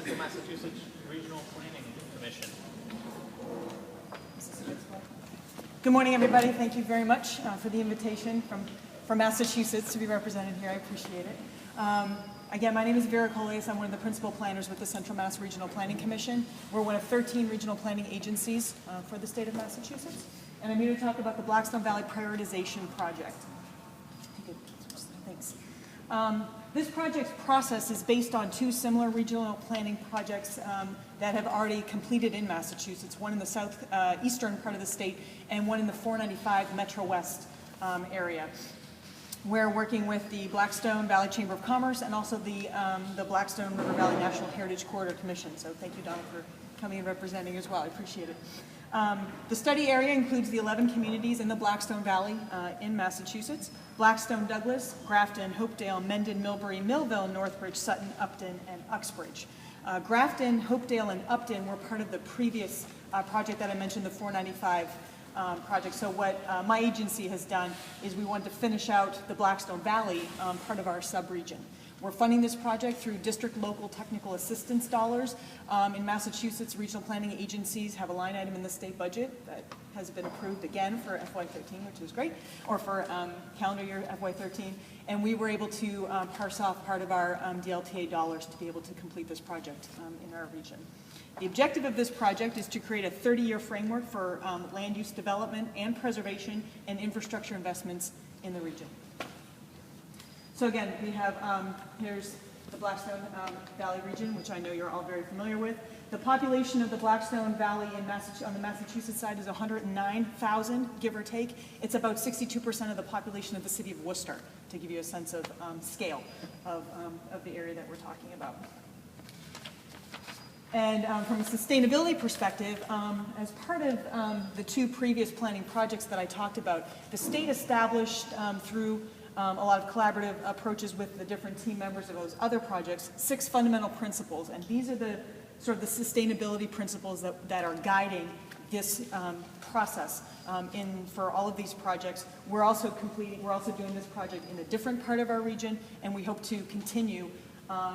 Central Massachusetts Regional Planning Commission. Good morning, everybody. Thank you very much for the invitation from Massachusetts to be represented here. I appreciate it. Again, my name is Vera Kolias. I'm one of the principal planners with the Central Mass Regional Planning Commission. We're one of 13 regional planning agencies for the state of Massachusetts. And I'm here to talk about the Blackstone Valley Prioritization Project. Thanks. This project's process is based on two similar regional planning projects that have already completed in Massachusetts, one in the southeastern part of the state and one in the 495 Metro West area. We're working with the Blackstone Valley Chamber of Commerce and also the Blackstone River Valley National Heritage Corridor Commission. So thank you, Donna, for coming and representing as well. I appreciate it. The study area includes the 11 communities in the Blackstone Valley in Massachusetts: Blackstone, Douglas, Grafton, Hopedale, Mendon, Millbury, Millville, Northbridge, Sutton, Upton, and Uxbridge. Grafton, Hopedale, and Upton were part of the previous project that I mentioned, the 495 project. So what my agency has done is we want to finish out the Blackstone Valley part of our sub-region. We're funding this project through district local technical assistance dollars. In Massachusetts, regional planning agencies have a line item in the state budget that has been approved again for FY13, which is great, or for calendar year FY13. And we were able to parse off part of our DLTA dollars to be able to complete this project in our region. The objective of this project is to create a 30-year framework for land use development and preservation and infrastructure investments in the region. So again, we have, here's the Blackstone Valley region, which I know you're all very familiar with. The population of the Blackstone Valley on the Massachusetts side is 109,000, give or take. It's about 62% of the population of the city of Worcester, to give you a sense of scale of the area that we're talking about. And from a sustainability perspective, as part of the two previous planning projects that I talked about, the state established through a lot of collaborative approaches with the different team members of those other projects, 6 fundamental principles. And these are the sort of the sustainability principles that are guiding this process for all of these projects. We're also doing this project in a different part of our region, and we hope to continue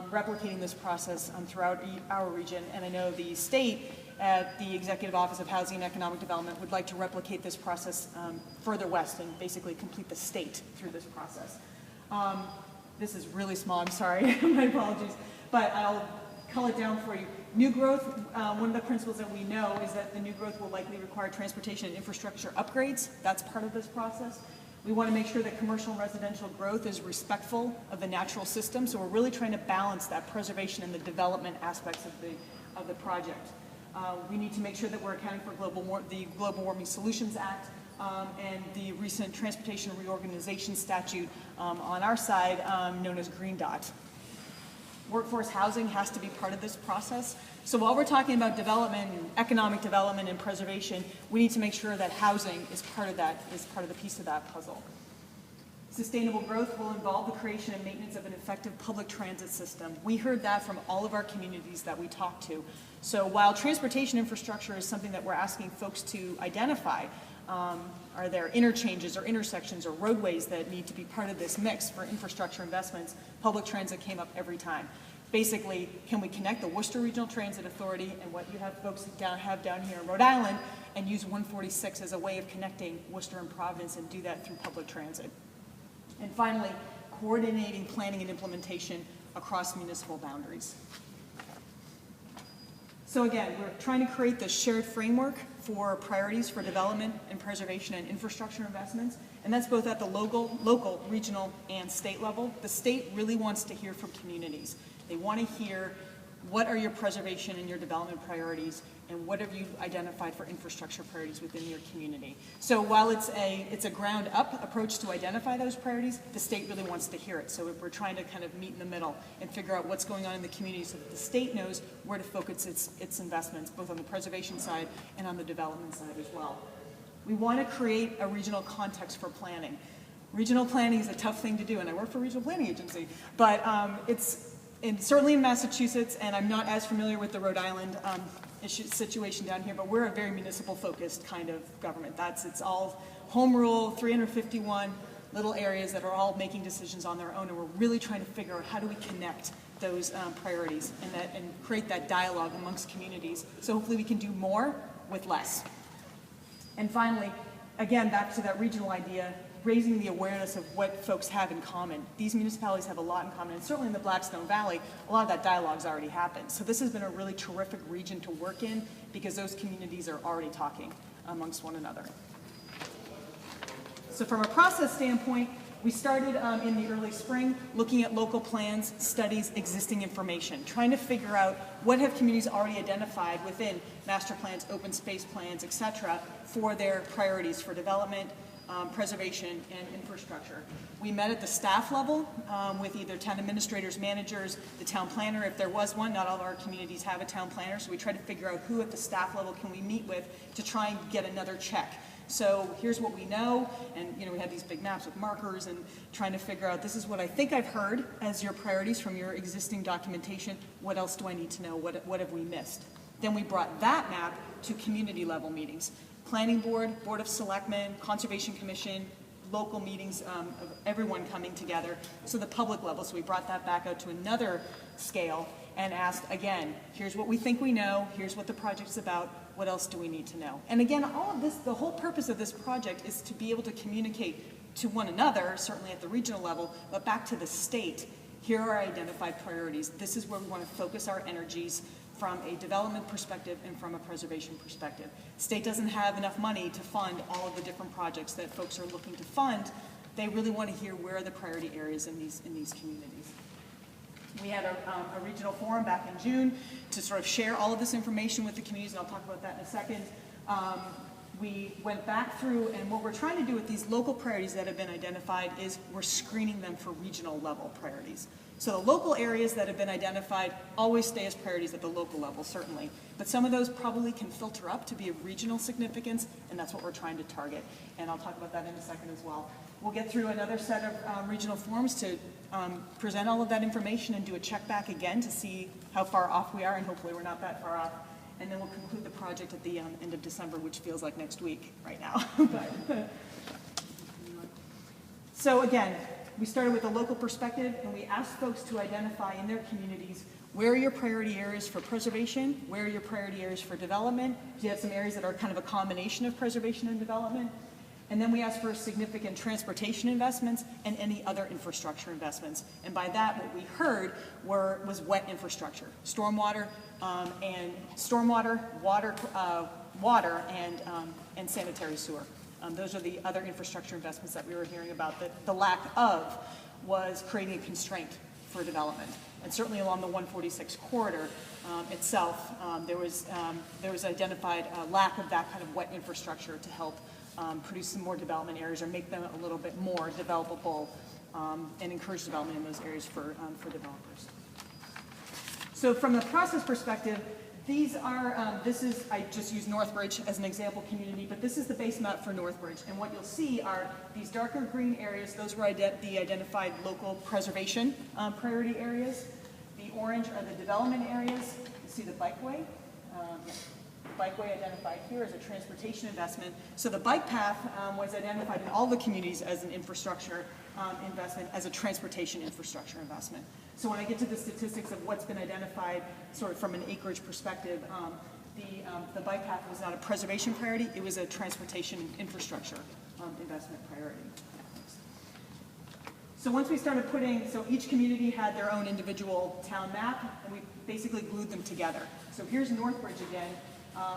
replicating this process throughout our region. And I know the state at the Executive Office of Housing and Economic Development would like to replicate this process further west and basically complete the state through this process. This is really small, I'm sorry, my apologies, but I'll cull it down for you. New growth, one of the principles that we know is that the new growth will likely require transportation and infrastructure upgrades. That's part of this process. We want to make sure that commercial and residential growth is respectful of the natural system, so we're really trying to balance that preservation and the development aspects of the project. We need to make sure that we're accounting for the Global Warming Solutions Act and the recent Transportation Reorganization Statute on our side, known as Green Dot. Workforce housing has to be part of this process. So while we're talking about development, economic development and preservation, we need to make sure that housing is part of the piece of that puzzle. Sustainable growth will involve the creation and maintenance of an effective public transit system. We heard that from all of our communities that we talked to. So while transportation infrastructure is something that we're asking folks to identify, are there interchanges or intersections or roadways that need to be part of this mix for infrastructure investments? Public transit came up every time. Basically, can we connect the Worcester Regional Transit Authority and what you have folks have down here in Rhode Island and use 146 as a way of connecting Worcester and Providence and do that through public transit? And finally, coordinating planning and implementation across municipal boundaries. So again, we're trying to create this shared framework for priorities for development and preservation and infrastructure investments, and that's both at the local, regional, and state level. The state really wants to hear from communities. They want to hear what are your preservation and your development priorities, and what have you identified for infrastructure priorities within your community. So while it's a ground-up approach to identify those priorities, the state really wants to hear it. So we're trying to kind of meet in the middle and figure out what's going on in the community so that the state knows where to focus its investments, both on the preservation side and on the development side as well. We want to create a regional context for planning. Regional planning is a tough thing to do, and I work for a regional planning agency, but certainly in Massachusetts, and I'm not as familiar with the Rhode Island situation down here, but we're a very municipal-focused kind of government. It's all home rule, 351 little areas that are all making decisions on their own, and we're really trying to figure out how do we connect those priorities and create that dialogue amongst communities. So hopefully we can do more with less. And finally, again, back to that regional idea, raising the awareness of what folks have in common. These municipalities have a lot in common, and certainly in the Blackstone Valley, a lot of that dialogue's already happened. So this has been a really terrific region to work in because those communities are already talking amongst one another. So from a process standpoint, we started in the early spring looking at local plans, studies, existing information, trying to figure out what have communities already identified within master plans, open space plans, et cetera, for their priorities for development, preservation, and infrastructure. We met at the staff level with either town administrators, managers, the town planner, if there was one. Not all of our communities have a town planner, so we tried to figure out who at the staff level can we meet with to try and get another check. So here's what we know, and we had these big maps with markers and trying to figure out, this is what I think I've heard as your priorities from your existing documentation. What else do I need to know? What have we missed? Then we brought that map to community level meetings. Planning board, board of selectmen, conservation commission, local meetings of everyone coming together. So the public level, so we brought that back out to another scale and asked, again, here's what we think we know, here's what the project's about, what else do we need to know? And again, all of this, the whole purpose of this project is to be able to communicate to one another, certainly at the regional level, but back to the state. Here are our identified priorities. This is where we want to focus our energies from a development perspective and from a preservation perspective. State doesn't have enough money to fund all of the different projects that folks are looking to fund. They really want to hear where are the priority areas in these communities. We had a regional forum back in June to sort of share all of this information with the communities, and I'll talk about that in a second. We went back through, and what we're trying to do with these local priorities that have been identified is we're screening them for regional level priorities. So the local areas that have been identified always stay as priorities at the local level, certainly. But some of those probably can filter up to be of regional significance, and that's what we're trying to target. And I'll talk about that in a second as well. We'll get through another set of regional forums to present all of that information and do a check back again to see how far off we are, and hopefully we're not that far off. And then we'll conclude the project at the end of December, which feels like next week right now. So again, we started with a local perspective, and we asked folks to identify in their communities where are your priority areas for preservation, where are your priority areas for development. Do you have some areas that are kind of a combination of preservation and development? And then we asked for significant transportation investments and any other infrastructure investments. And by that, what we heard was wet infrastructure, stormwater, water, and sanitary sewer. Those are the other infrastructure investments that we were hearing about. That the lack of was creating a constraint for development. And certainly along the 146 corridor itself, there was identified a lack of that kind of wet infrastructure to help produce some more development areas or make them a little bit more developable and encourage development in those areas for developers. So from the process perspective, these are, I just use Northbridge as an example community, but this is the base map for Northbridge. And what you'll see are these darker green areas, those were the identified local preservation priority areas. The orange are the development areas. You see the bikeway. The bikeway identified here as a transportation investment. So the bike path was identified in all the communities as an infrastructure investment, as a transportation infrastructure investment. So when I get to the statistics of what's been identified sort of from an acreage perspective, the bike path was not a preservation priority, it was a transportation infrastructure investment priority. So once we started so each community had their own individual town map, and we basically glued them together. So here's Northbridge again,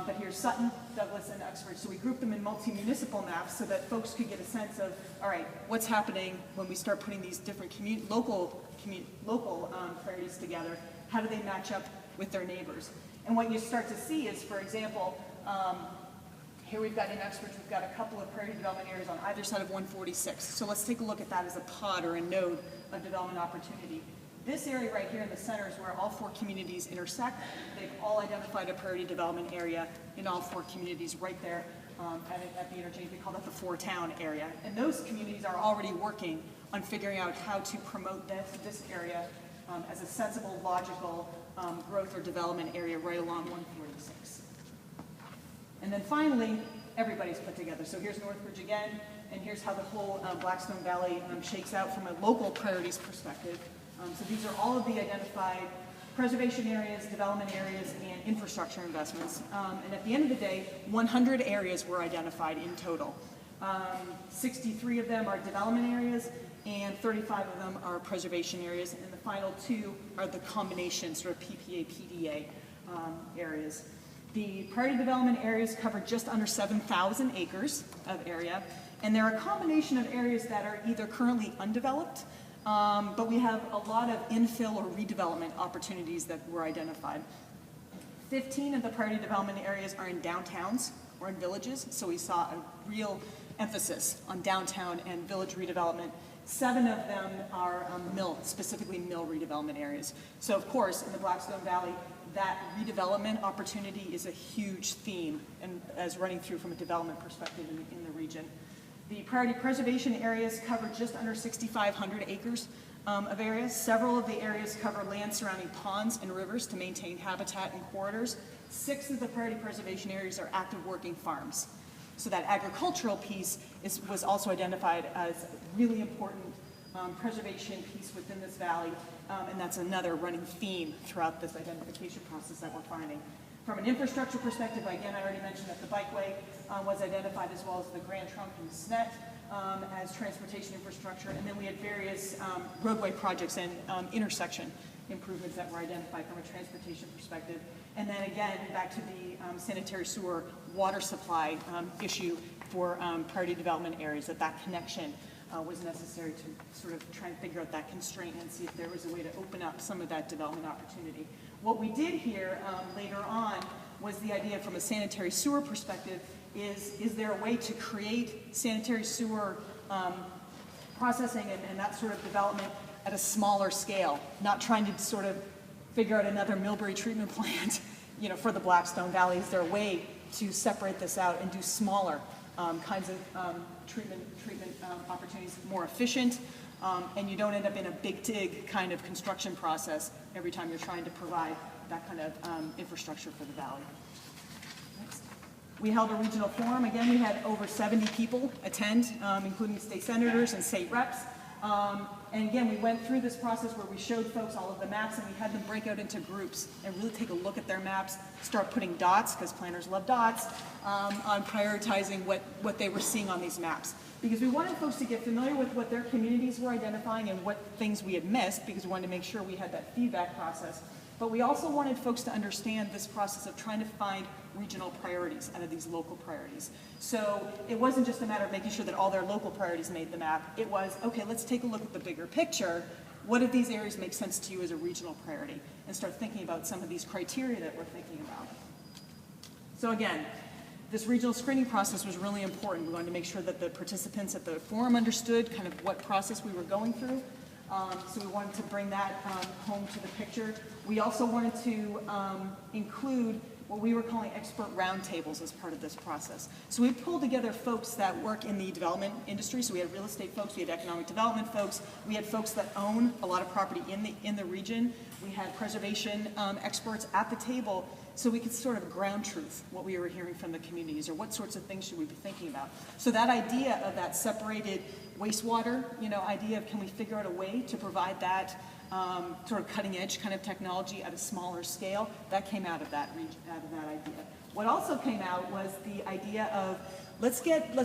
but here's Sutton, Douglas, and Uxbridge. So we grouped them in multi-municipal maps so that folks could get a sense of, all right, what's happening when we start putting these different local priorities together? How do they match up with their neighbors? And what you start to see is, for example, here we've got in Uxbridge, we've got a couple of priority development areas on either side of 146. So let's take a look at that as a pod or a node of development opportunity. This area right here in the center is where all four communities intersect. They've all identified a priority development area in all four communities right there at the interchange. We call that the four-town area. And those communities are already working on figuring out how to promote this area as a sensible, logical growth or development area right along 146. And then finally, everybody's put together. So here's Northbridge again, and here's how the whole Blackstone Valley shakes out from a local priorities perspective. So these are all of the identified preservation areas, development areas, and infrastructure investments. And at the end of the day, 100 areas were identified in total. 63 of them are development areas, and 35 of them are preservation areas, and the final 2 are the combination sort of PPA, PDA areas. The priority development areas cover just under 7,000 acres of area, and they're a combination of areas that are either currently undeveloped, but we have a lot of infill or redevelopment opportunities that were identified. 15 of the priority development areas are in downtowns or in villages, so we saw a real emphasis on downtown and village redevelopment. 7 of them are specifically mill redevelopment areas. So of course, in the Blackstone Valley, that redevelopment opportunity is a huge theme and as running through from a development perspective in the region. The priority preservation areas cover just under 6,500 acres of areas. Several of the areas cover land surrounding ponds and rivers to maintain habitat and corridors. 6 of the priority preservation areas are active working farms. So that agricultural piece was also identified as a really important preservation piece within this valley, and that's another running theme throughout this identification process that we're finding. From an infrastructure perspective, again, I already mentioned that the bikeway was identified as well as the Grand Trunk and SNET as transportation infrastructure, and then we had various roadway projects and intersection improvements that were identified from a transportation perspective. And then again, back to the sanitary sewer water supply issue for priority development areas, that connection was necessary to sort of try and figure out that constraint and see if there was a way to open up some of that development opportunity. What we did here later on was the idea from a sanitary sewer perspective is there a way to create sanitary sewer processing and that sort of development at a smaller scale, not trying to sort of figure out another Millbury treatment plant, for the Blackstone Valley. Is there a way to separate this out and do smaller kinds of treatment opportunities, more efficient, and you don't end up in a big dig kind of construction process every time you're trying to provide that kind of infrastructure for the valley. Next. We held a regional forum. Again, we had over 70 people attend, including state senators and state reps. And again, we went through this process where we showed folks all of the maps and we had them break out into groups and really take a look at their maps, start putting dots, because planners love dots, on prioritizing what they were seeing on these maps. Because we wanted folks to get familiar with what their communities were identifying and what things we had missed, because we wanted to make sure we had that feedback process. But we also wanted folks to understand this process of trying to find regional priorities out of these local priorities. So it wasn't just a matter of making sure that all their local priorities made the map. It was, okay, let's take a look at the bigger picture. What of these areas make sense to you as a regional priority? And start thinking about some of these criteria that we're thinking about. So again, this regional screening process was really important. We wanted to make sure that the participants at the forum understood kind of what process we were going through. So we wanted to bring that home to the picture. We also wanted to include what we were calling expert roundtables as part of this process. So we pulled together folks that work in the development industry. So we had real estate folks, we had economic development folks, we had folks that own a lot of property in the region. We had preservation experts at the table, so we could sort of ground truth what we were hearing from the communities, or what sorts of things should we be thinking about. So that idea of that separated wastewater, idea of can we figure out a way to provide that sort of cutting edge kind of technology at a smaller scale, that came out of that idea. What also came out was the idea of let's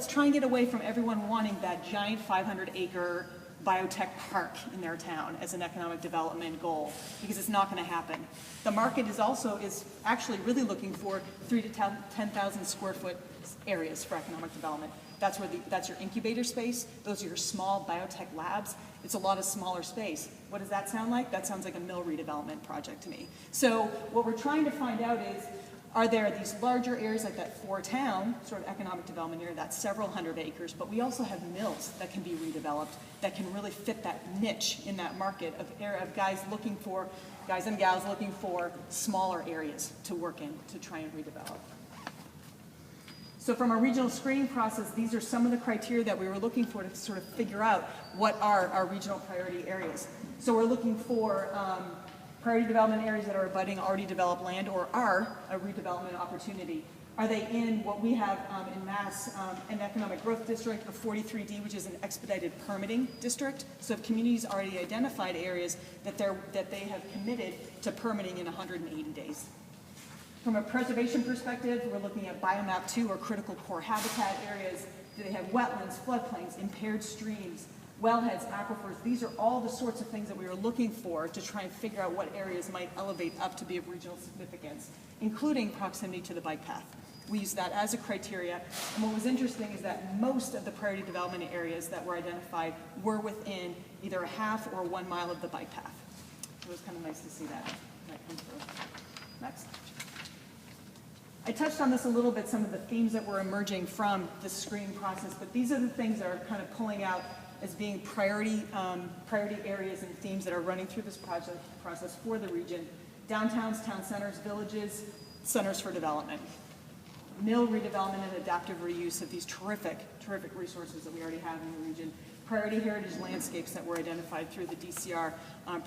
try and get away from everyone wanting that giant 500-acre biotech park in their town as an economic development goal, because it's not going to happen. The market is actually really looking for 3,000 to 10,000 square foot areas for economic development. That's your incubator space. Those are your small biotech labs. It's a lot of smaller space. What does that sound like? That sounds like a mill redevelopment project to me. So what we're trying to find out is, are there these larger areas like that four-town sort of economic development area that's several hundred acres, but we also have mills that can be redeveloped that can really fit that niche in that market of guys and gals looking for smaller areas to work in to try and redevelop. So from our regional screening process, these are some of the criteria that we were looking for to sort of figure out what are our regional priority areas. So we're looking for priority development areas that are abutting already developed land or are a redevelopment opportunity. Are they in what we have in Mass, an economic growth district, a 43D, which is an expedited permitting district? So if communities already identified areas that they have committed to permitting in 180 days. From a preservation perspective, we're looking at Biomap 2 or critical core habitat areas. Do they have wetlands, floodplains, impaired streams, wellheads, aquifers? These are all the sorts of things that we are looking for to try and figure out what areas might elevate up to be of regional significance, including proximity to the bike path. We use that as a criteria. And what was interesting is that most of the priority development areas that were identified were within either a half or 1 mile of the bike path. It was kind of nice to see that come through. Next. I touched on this a little bit, some of the themes that were emerging from the screening process, but these are the things that are kind of pulling out as being priority areas and themes that are running through this process for the region. Downtowns, town centers, villages, centers for development. Mill redevelopment and adaptive reuse of these terrific resources that we already have in the region. Priority heritage landscapes that were identified through the DCR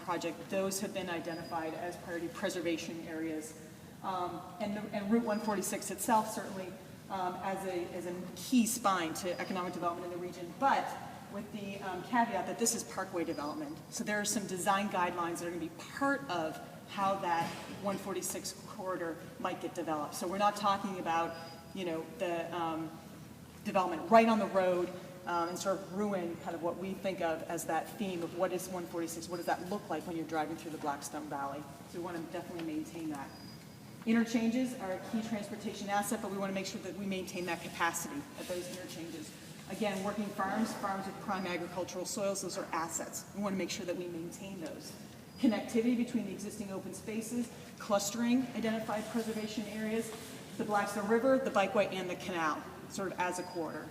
project, those have been identified as priority preservation areas. And Route 146 itself certainly as a key spine to economic development in the region, but with the caveat that this is parkway development. So there are some design guidelines that are going to be part of how that 146 corridor might get developed. So we're not talking about, the development right on the road and sort of ruin kind of what we think of as that theme of what is 146, what does that look like when you're driving through the Blackstone Valley. So we want to definitely maintain that. Interchanges are a key transportation asset, but we want to make sure that we maintain that capacity at those interchanges. Again, working farms with prime agricultural soils, those are assets. We want to make sure that we maintain those. Connectivity between the existing open spaces, clustering identified preservation areas, the Blackstone River, the bikeway, and the canal, sort of as a corridor.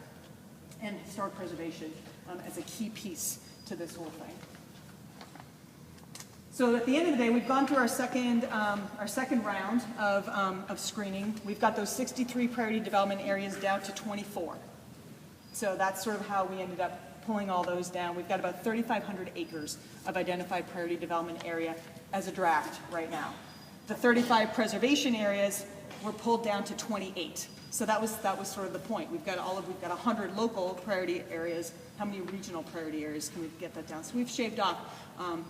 And historic preservation as a key piece to this whole thing. So at the end of the day, we've gone through our second round of screening. We've got those 63 priority development areas down to 24. So that's sort of how we ended up pulling all those down. We've got about 3,500 acres of identified priority development area as a draft right now. The 35 preservation areas were pulled down to 28. So that was sort of the point. We've got 100 local priority areas. How many regional priority areas can we get that down? So we've shaved off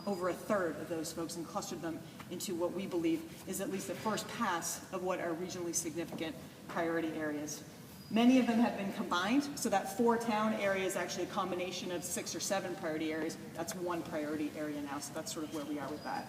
over a third of those folks and clustered them into what we believe is at least the first pass of what are regionally significant priority areas. Many of them have been combined, so that 4-town area is actually a combination of 6 or 7 priority areas. That's one priority area now, so that's sort of where we are with that.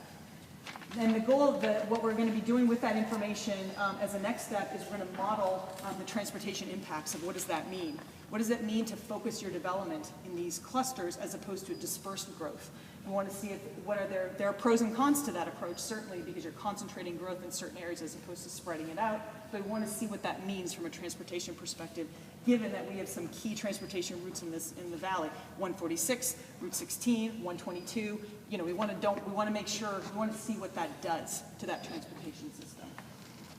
And the goal of what we're going to be doing with that information as a next step is we're going to model the transportation impacts of what does that mean. What does it mean to focus your development in these clusters as opposed to dispersed growth? We want to see what are there are pros and cons to that approach, certainly because you're concentrating growth in certain areas as opposed to spreading it out. But we want to see what that means from a transportation perspective, given that we have some key transportation routes in the valley: 146, Route 16, 122. We want to make sure we want to see what that does to that transportation system.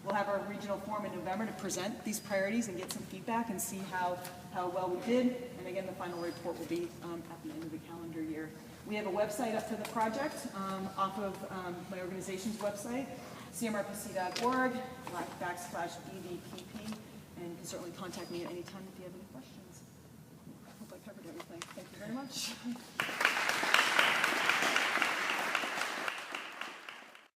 We'll have our regional forum in November to present these priorities and get some feedback and see how well we did. And again, the final report will be at the end of the calendar year. We have a website up for the project off of my organization's website, cmrpc.org/BVPP, and you can certainly contact me at any time if you have any questions. I hope I covered everything. Thank you very much.